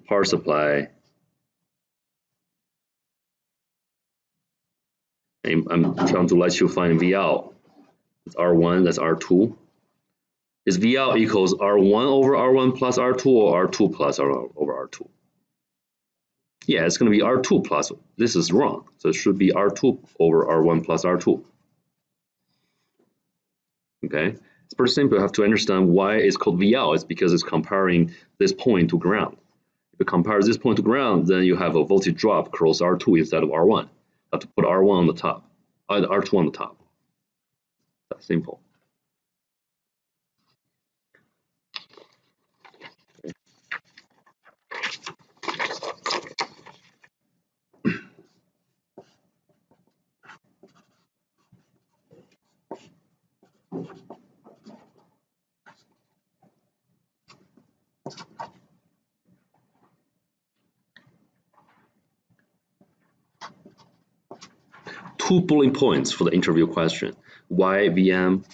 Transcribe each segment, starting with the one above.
power supply. I'm trying to let you find V out. It's R1, that's R2. Is V out equals R1 over R1 plus R2 or R2 plus R1 over R2? Yeah, it's going to be R2 plus. This is wrong. So it should be R2 over R1 plus R2. Okay, it's pretty simple. You have to understand why it's called V out. It's because it's comparing this point to ground. If it compares this point to ground, then you have a voltage drop across R2 instead of R1. You have to put R1 on the top, R2 on the top. That's simple. Two bullet points for the interview question. Why VM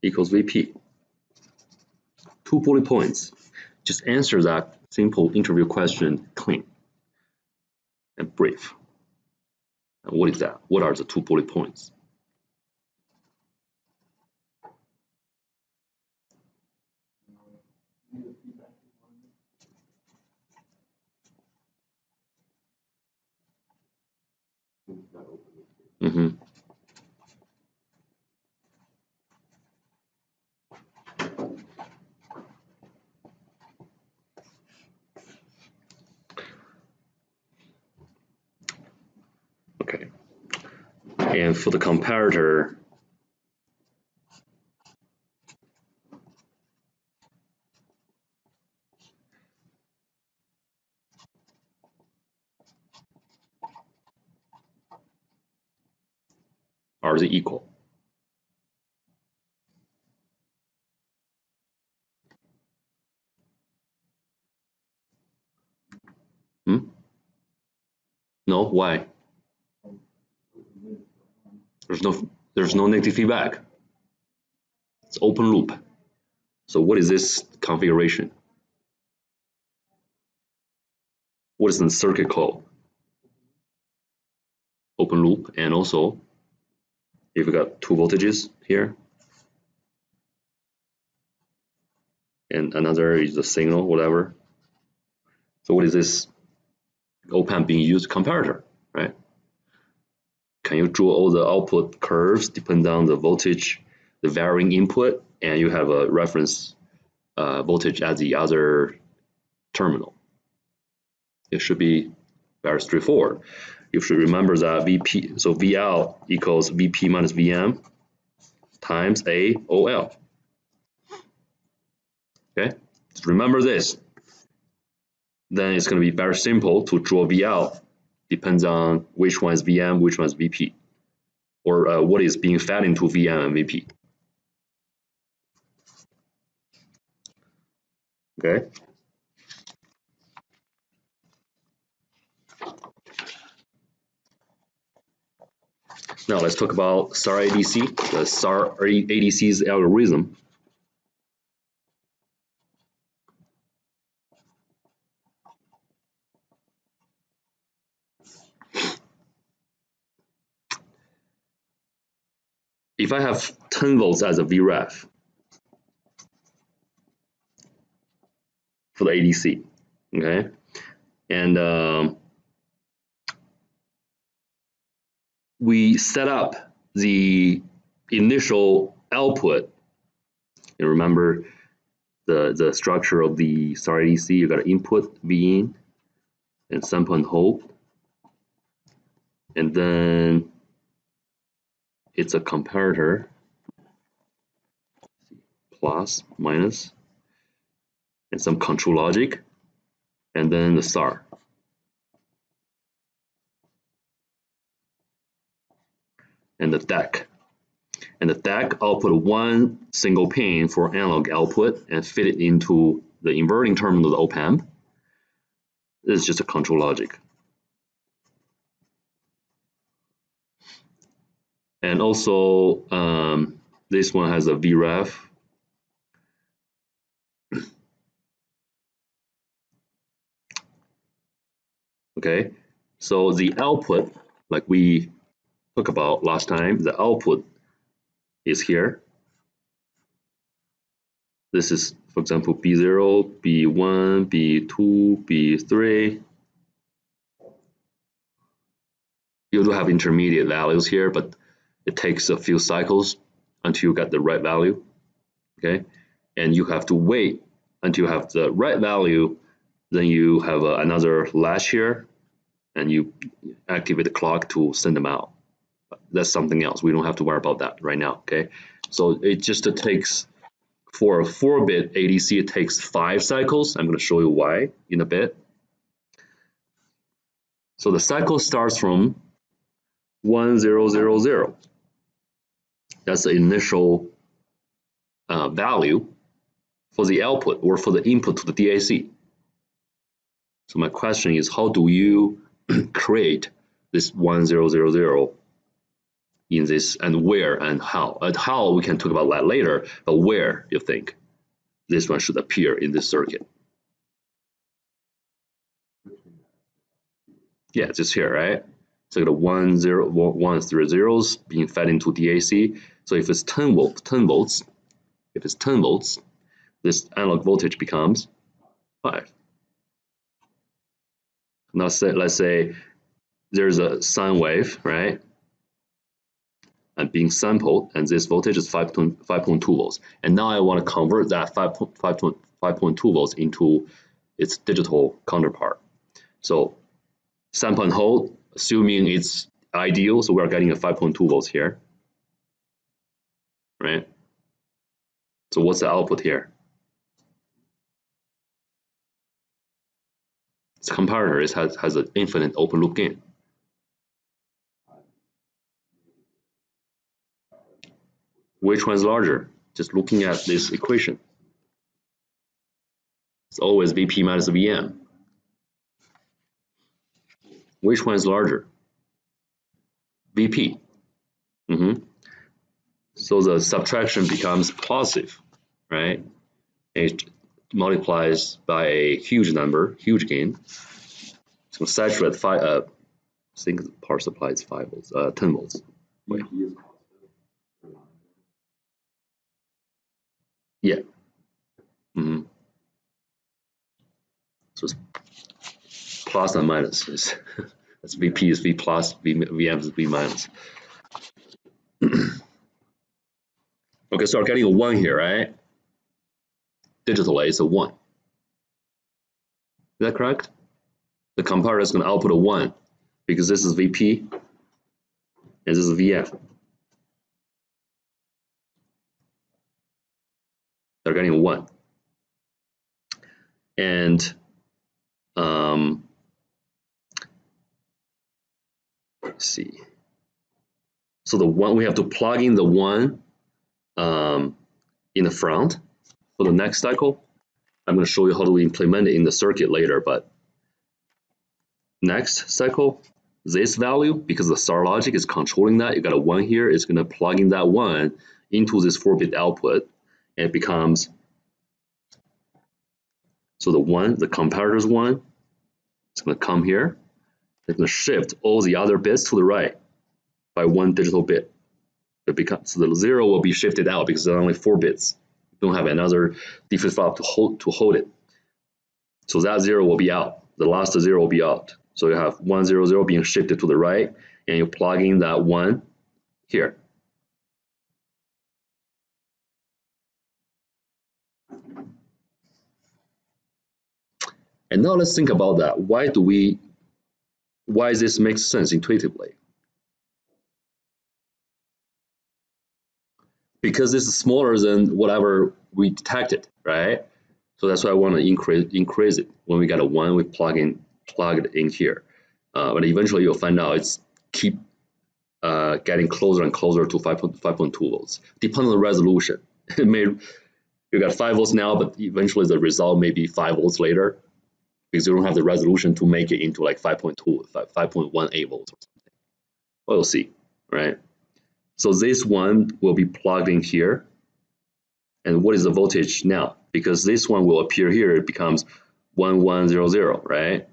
equals VP? Two bullet points. Just answer that simple interview question clean and brief. And what is that? What are the two bullet points? Mm-hmm. Okay. And for the comparator, are they equal? No, why? There's no negative feedback. It's open loop. So what is this configuration? What is the circuit called? Open loop. And also, if you got two voltages here, and another is the signal, whatever. So what is this op-amp being used? Comparator, right? Can you draw all the output curves depending on the voltage, the varying input, and you have a reference voltage at the other terminal? It should be very straightforward. You should remember that VP, so VL equals VP minus VM times AOL. Okay, just remember this. Then it's going to be very simple to draw VL. Depends on which one is VM, which one is VP, or what is being fed into VM and VP. Okay. Now let's talk about SAR ADC, the SAR ADC's algorithm. If I have 10 volts as a VREF for the ADC, okay, and we set up the initial output. And remember the structure of the SAR ADC, you got an input V in and sample and hold, and then it's a comparator, plus, minus, and some control logic, and then the SAR. And the DAC. And the DAC output one single pin for analog output and fit it into the inverting terminal of the op-amp. This is just a control logic. And also, this one has a VREF. Okay, so the output, like we talked about last time, the output is here. This is, for example, B0, B1, B2, B3. You do have intermediate values here, but it takes a few cycles until you get the right value. Okay, and you have to wait until you have the right value. Then you have another latch here, and you activate the clock to send them out. That's something else. We don't have to worry about that right now. Okay, so it just takes, for a 4-bit ADC, it takes 5 cycles. I'm going to show you why in a bit. So the cycle starts from 1000. That's the initial value for the output or for the input to the DAC. So my question is, how do you create this 1000 in this, and where and how? And how we can talk about that later, but where you think this one should appear in this circuit? Yeah, just here, right? So the 1 through zeros being fed into DAC. So if it's 10 volts, if it's 10 volts, this analog voltage becomes 5. Now let's say there's a sine wave, right? And being sampled, and this voltage is 5.2 volts. And now I want to convert that 5.2 volts into its digital counterpart. So sample and hold, assuming it's ideal, so we're getting a 5.2 volts here, right? So what's the output here? It's a comparator. It has an infinite open loop gain. Which one's larger? Just looking at this equation. It's always Vp minus Vm. Which one is larger? Vp. So the subtraction becomes positive, right? It multiplies by a huge number, huge gain. So saturate 5. I think the power supply is 5 volts, 10 volts. Wait. Yeah. So it's plus and minus. That's Vp is V plus, Vm is V minus. Okay, so we're getting a 1 here, right? Digitally, it's a 1. Is that correct? The comparator is going to output a 1 because this is Vp and this is Vm. They're getting a 1. And let's see. So the 1, we have to plug in the 1 in the front for the next cycle. I'm going to show you how to implement it in the circuit later, but next cycle, this value, because the star logic is controlling that, you got a 1 here, it's going to plug in that 1 into this 4-bit output, and it becomes, so the 1, the comparator's 1, it's going to come here, it's going to shift all the other bits to the right by 1 digital bit. It becomes, so the 0 will be shifted out because there are only 4 bits. You don't have another D flip-flop to hold it. So that 0 will be out. The last 0 will be out. So you have 1, 0, 0 being shifted to the right, and you plug in that 1 here. And now let's think about that. Why this makes sense intuitively? Because this is smaller than whatever we detected, right? So that's why I want to increase it. When we got a 1, we plug it in here. But eventually you'll find out it's keep getting closer and closer to 5.2 volts, depending on the resolution. It may, you got 5 volts now, but eventually the result may be 5 volts later because you don't have the resolution to make it into like 5.2, 5.18 volts or something. Well, we'll see, right? So this one will be plugged in here. And what is the voltage now? Because this one will appear here, it becomes 1100, right?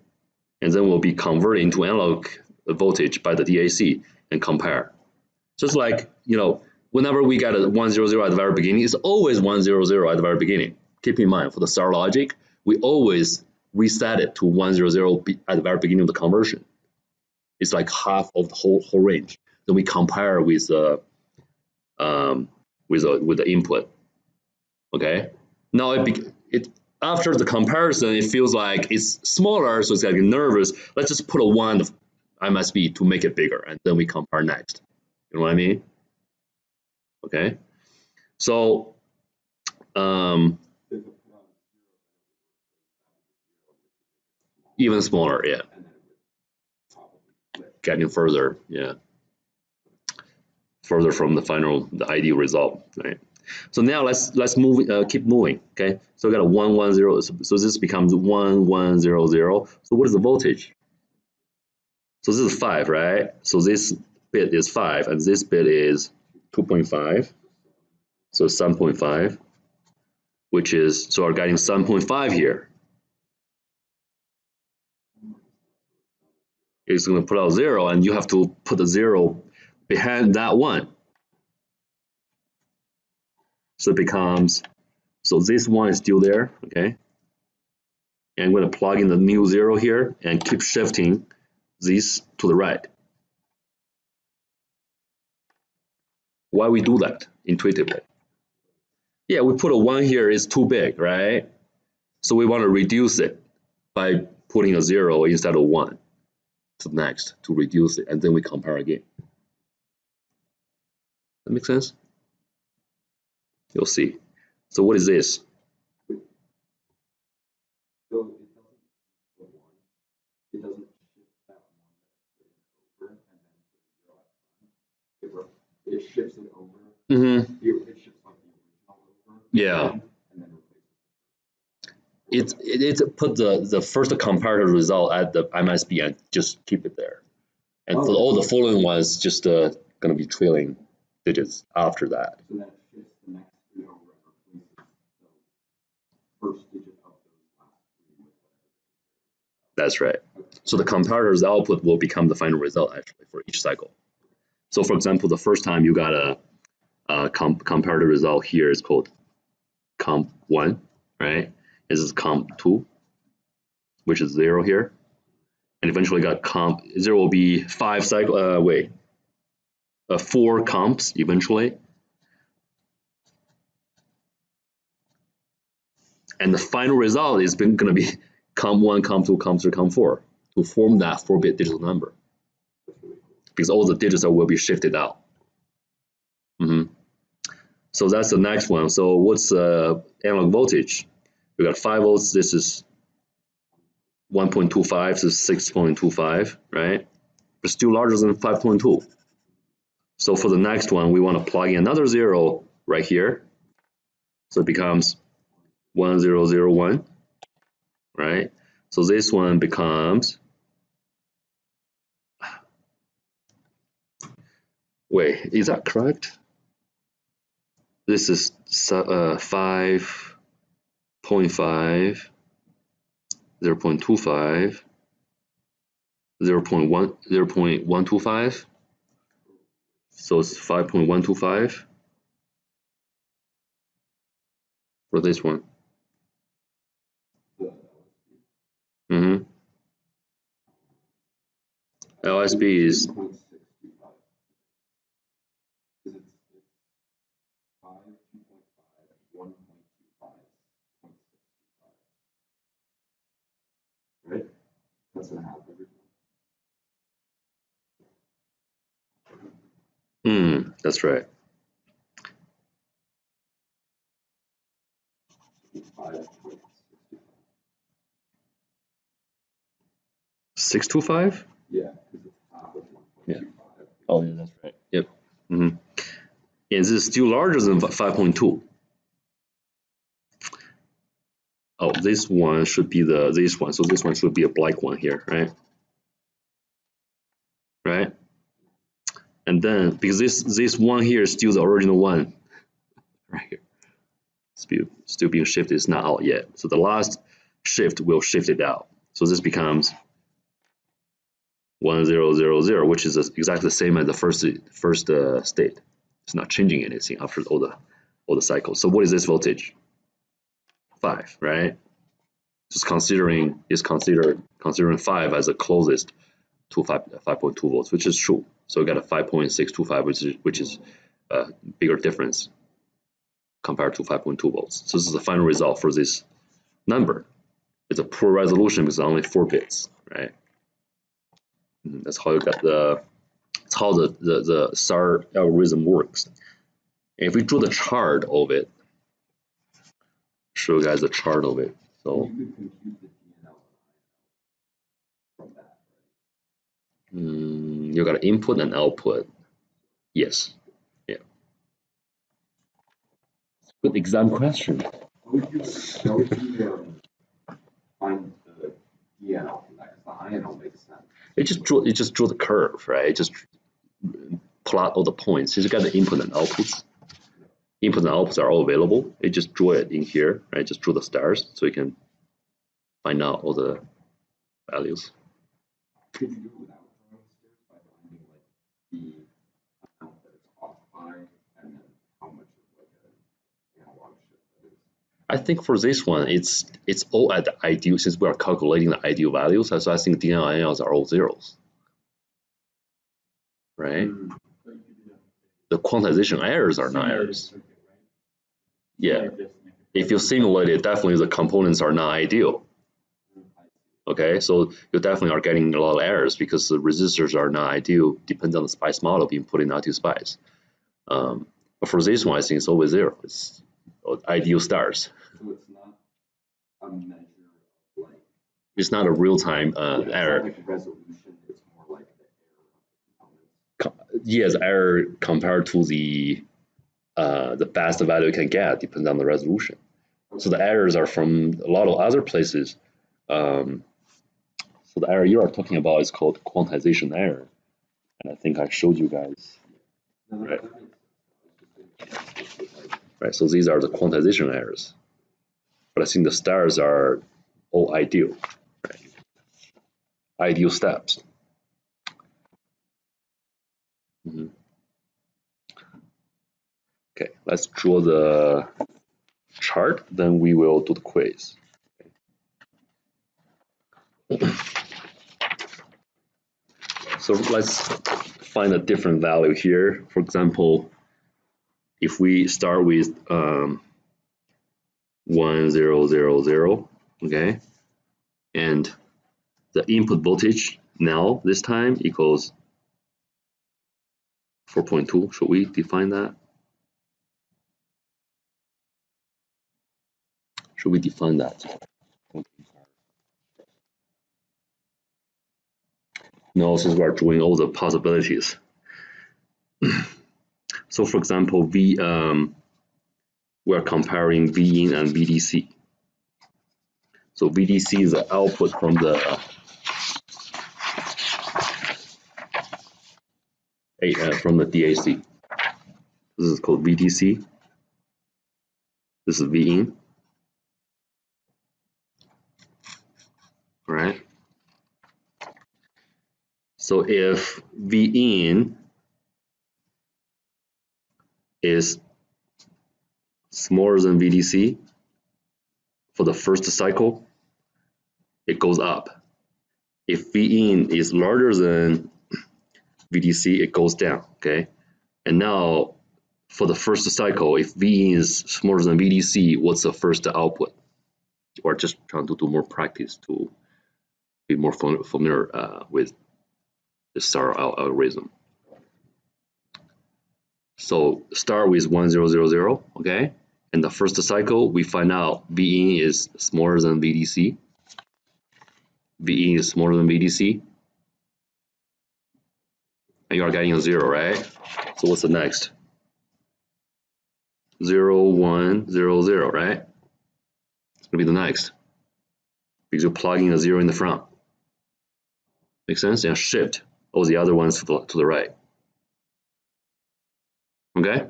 and then will be converted into analog voltage by the DAC and compare. Just like, whenever we get a 100 at the very beginning, it's always 100 at the very beginning. Keep in mind, for the star logic, we always reset it to 100 at the very beginning of the conversion. It's like half of the whole range. Then we compare with the input. Okay. Now it after the comparison, it feels like it's smaller, so it's getting nervous. Let's just put a 1 of MSB to make it bigger, and then we compare next. You know what I mean? Okay. So even smaller, yeah. Getting further, yeah. Further from the ideal result, right? So now let's move, keep moving, okay? So we got a 1, 1, 0. So this becomes 1, 1, 0, 0. So what is the voltage? So this is 5, right? So this bit is 5, and this bit is 2.5. So 7.5, which is, so we're getting 7.5 here. It's going to put out 0, and you have to put the 0 behind that 1. So it becomes, so this 1 is still there, okay? And I'm going to plug in the new 0 here and keep shifting this to the right. Why we do that intuitively? Yeah, we put a 1 here, it's too big, right? So we want to reduce it by putting a 0 instead of 1 to the next to reduce it, and then we compare again. That makes sense? You'll see. So what is this? It shifts it over. Mm-hmm. It shifts like the original over. Yeah. And then It's put the first comparative result at the MSB and just keep it there. And for all the following ones, just going to be trailing digits after that. So then it shifts the next 3 over and replaces the first digit of those last 3 with whatever. That's right. So the comparator's output will become the final result actually for each cycle. So for example, the first time you got a comparator result here is called comp 1, right? This is comp 2, which is 0 here. And eventually got comp 0 will be 4 comps eventually. And the final result is going to be comp 1, comp 2, comp 3, comp 4 to form that 4-bit digital number. Because all the digits will be shifted out. So that's the next one. So what's analog voltage? We got 5 volts. This is 1.25 to 6.25, right? But still larger than 5.2. So for the next one, we want to plug in another 0 right here. So it becomes 1001, right? So this one becomes, wait, is that correct? This is 5.5, 0.25, 0.125. So it's 5.125 for this one. LSB is 1.25. That's an average. That's right. 625? Yeah. Yeah. Oh, yeah, that's right. Yep. And this is still larger than 5.2. Oh, this one should be this one. So this one should be a black one here, right? Right? And then because this one here is still the original one, right here, still being shifted. It's not out yet. So the last shift will shift it out. So this becomes 1 0 0 0, which is exactly the same as the first state. It's not changing anything after all the cycles. So what is this voltage? 5, right? Just considering 5 as the closest to 5.2 volts, which is true. So we got a 5.625, which is a bigger difference compared to 5.2 volts. So this is the final result for this number. It's a poor resolution because it's only 4 bits, right? That's how you got that's how the SAR algorithm works. And if we draw the chart of it, show you guys the chart of it. So you could compute the DNL from that, right? You got input and output. Yes. Yeah. Good exam question. How would you find the DNL from that? Because the INL makes sense. It just draw the curve, right? It just plot all the points. You just got the input and outputs. Input and outputs are all available. You just draw it in here, right? Just draw the stars so you can find out all the values. Could you do it without drawing stairs by finding like the amount that it's off by and then how much of like an analog shift that is? I think for this one, it's all at the ideal, since we are calculating the ideal values. So I think DNL and NLs are all zeros, right? The quantization errors are not errors. Yeah. If you simulate it, definitely the components are not ideal. Okay, so you definitely are getting a lot of errors because the resistors are not ideal, depends on the SPICE model being put into SPICE. But for this one, I think it's always zero. It's ideal stars. So it's not a measure of like. It's not a real-time error. It's not like resolution. It's more like the error of the components. Yes, error compared to the best value you can get depends on the resolution. Okay. So the errors are from a lot of other places. So the error you are talking about is called quantization error, and I think I showed you guys. Right. Right. So these are the quantization errors, but I think the stars are all ideal. Right. Ideal steps. Okay, let's draw the chart, then we will do the quiz. So let's find a different value here. For example, if we start with 1 0 0 0, okay, and the input voltage now this time equals 4.2. Should we define that? Should we define that? No, since we're drawing all the possibilities. So for example, we're comparing V in and VDC. So VDC is the output from the DAC. This is called VDC. This is V in. All right. So if V in is smaller than VDC for the first cycle, it goes up. If V in is larger than VDC, it goes down. Okay. And now for the first cycle, if V in is smaller than VDC, what's the first output? Or just trying to do more practice to be more familiar with the STAR algorithm. So start with 1 0 0 0, okay? And the first cycle, we find out V in is smaller than VDC. V in is smaller than VDC. And you are getting a 0, right? So what's the next? 0 1 0 0, right? It's gonna be the next. Because you're plugging a 0 in the front. Make sense? And shift all the other ones to the right. Okay?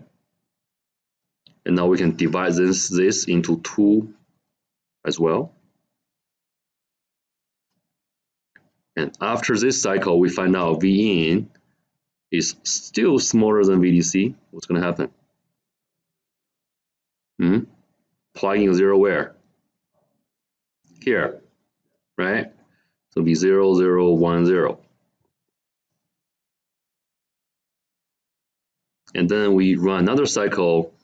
And now we can divide this into 2 as well. And after this cycle, we find out V in is still smaller than VDC. What's going to happen? Plugging a 0 where? Here, right? So it'll be 0, 0, 1, 0. And then we run another cycle.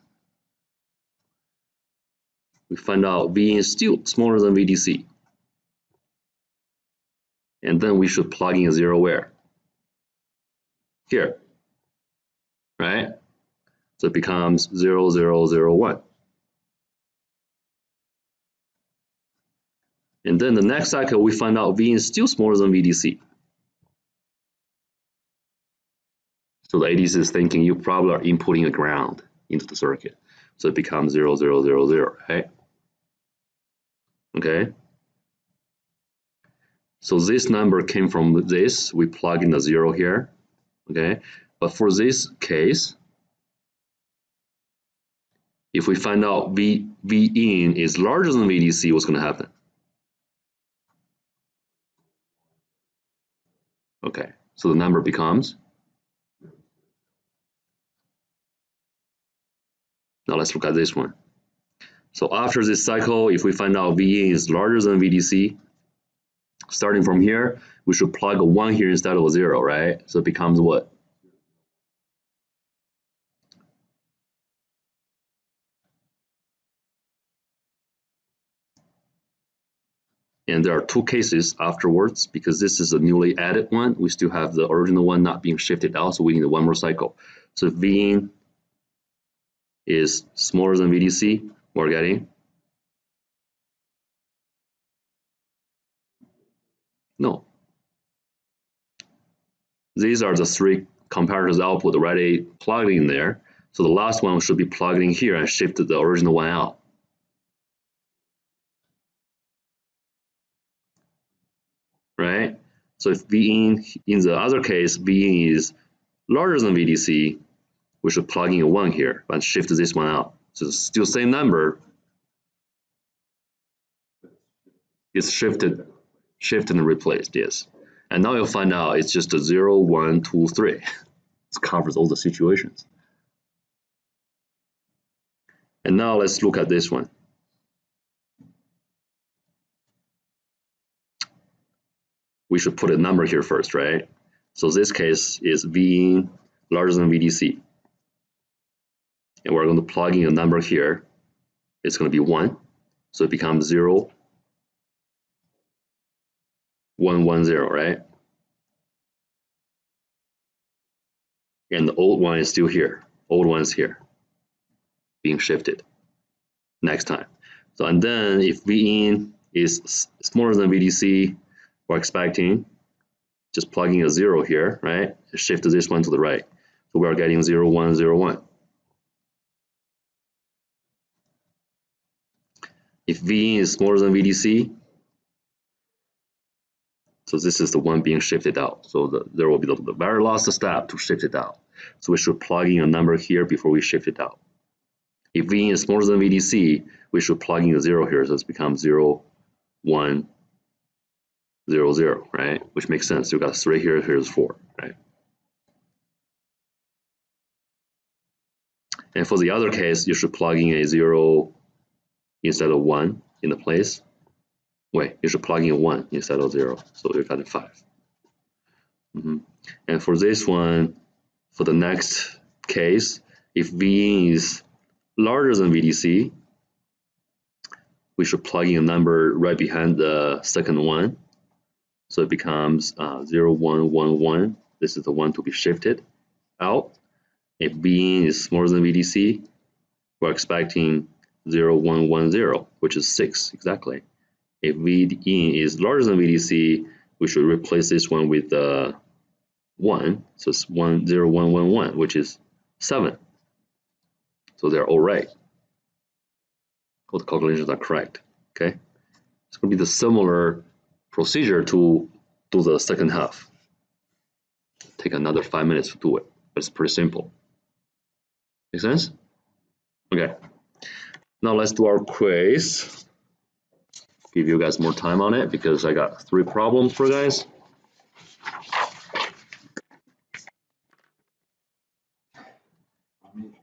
We find out V in is still smaller than VDC. And then we should plug in a 0 where? Here, right? So it becomes 0, 0, 0, 1. And then the next cycle, we find out V in is still smaller than VDC. So the ADC is thinking you probably are inputting a ground into the circuit. So it becomes 0, 0, 0, 0, right? Okay. So this number came from this. We plug in a 0 here. Okay. But for this case, if we find out V in is larger than VDC, what's going to happen? Okay. So the number becomes. Now let's look at this one. So after this cycle, if we find out V in is larger than VDC, starting from here, we should plug a 1 here instead of a 0, right? So it becomes what? And there are two cases afterwards because this is a newly added one. We still have the original one not being shifted out, so we need one more cycle. So if V in is smaller than VDC, we're getting no. These are the three comparators output already plugged in there. So the last one should be plugged in here and shift the original one out. Right? So if V in the other case, V in is larger than VDC, we should plug in a 1 here and shift this one out. So it's still same number. It's shifted and replaced, yes. And now you'll find out it's just a 0, 1, 2, 3. It covers all the situations. And now let's look at this one. We should put a number here first, right? So this case is V in larger than VDC. And we're going to plug in a number here. It's going to be 1. So it becomes 0, 1, 1, 0, right? And the old one is still here. Old one is here, being shifted next time. So and then if V in is smaller than VDC, we're expecting just plugging a 0 here, right? Shift this one to the right. So we are getting 0, 1, 0, 1. If V in is smaller than VDC, so this is the one being shifted out. So there will be the very last step to shift it out. So we should plug in a number here before we shift it out. If V in is smaller than VDC, we should plug in a 0 here, so it becomes 0, 1, 0, 0, right? Which makes sense. You got 3 here, here's 4, right? And for the other case, you should plug in a 0 instead of 1 in the place. Wait, you should plug in a 1 instead of 0, so you got a 5. And for this one, for the next case, if V in is larger than VDC, we should plug in a number right behind the second one. So it becomes 0, 1, 1, 1. This is the one to be shifted out. If V in is smaller than VDC, we're expecting 0, 1, 1, 0, which is 6 exactly. If V in is larger than VDC, we should replace this one with 1. So it's 1, 0, 1, 1, 1, which is 7. So they're all right. All the calculations are correct. Okay. It's going to be the similar procedure to do the second half. Take another 5 minutes to do it. But it's pretty simple. Make sense? Okay. Now let's do our quiz. Give you guys more time on it because I got 3 problems for you guys. I mean,